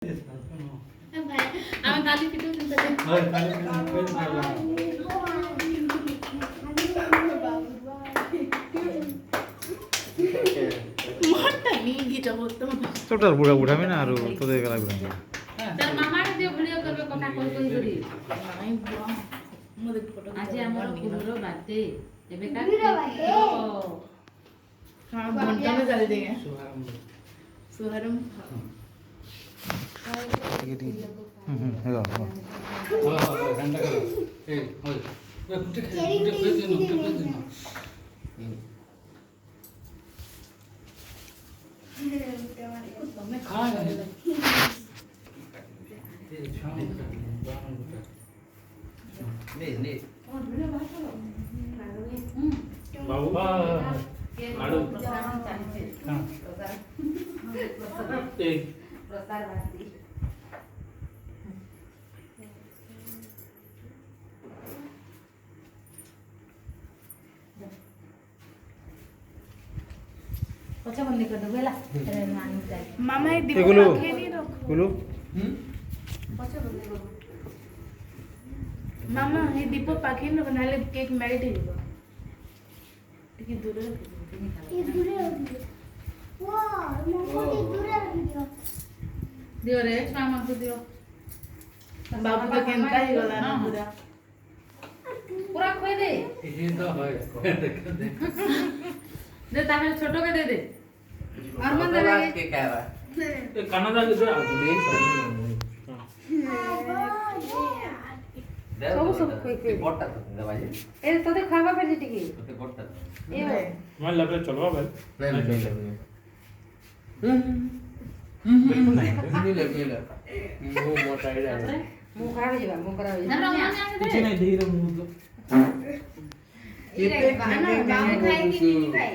আমি তালি পিঠে শুনতে চাই। হয় তালি পিঠে ভালো। মনটা নিয়ে গিয়েটা বলতো ছোটার বুড়া বুড়াবি না আর তোদের গেলা বুড়াবি না। তার মামারে দিয়ে ভিডিও করবে কথা কই কই করি আমি মোদের ফটো আজ আমার পুরো বার্থডে এবে কাজ হ্যাঁ বন্টনে চলে দেগে শুভারম্ভ। সুহারম হেলো হ্যান্ডা করো এই ওই কুটে খেয়ে দিন কুটে খেয়ে দিন খা না এই ছাউনি নে বাবু আড়ু হ্যাঁ এই প্রসার বাতি পছা বন্ধ করে দেবো এলা মানুষ যাই মামা এই দীপ এগুলো খেয়ে নিয়ে রাখো গুলো পছা বন্ধ করবো মামা এই দীপ পাখিয়ে নেবো নাহলে কেক মেল্ট হয়ে যাবে কি দূরে তুমি খাবে দিও রে আমাক দিও বাবু তো কেনকা হয়ে গলা না পুরা পুরা কই দে এই তো হয় দে তাহলে ছোটকে দে দে আর মন দে লাগে এই কানাডা যে আগে দেই ସବୁ ସବୁ କଇ କଇ বড়টা তো দেবা যে এ তোদের খাওয়া পেছে টিকি তোকে বড়টা এ আমার লাগে চলবা ভাই না নিলে নিলে মু মোটা ইড়া মু খাবে যাবা মু করা হই না কিছু নাই ধীরে মুহ তো কেতে বাবু খাই কি খাই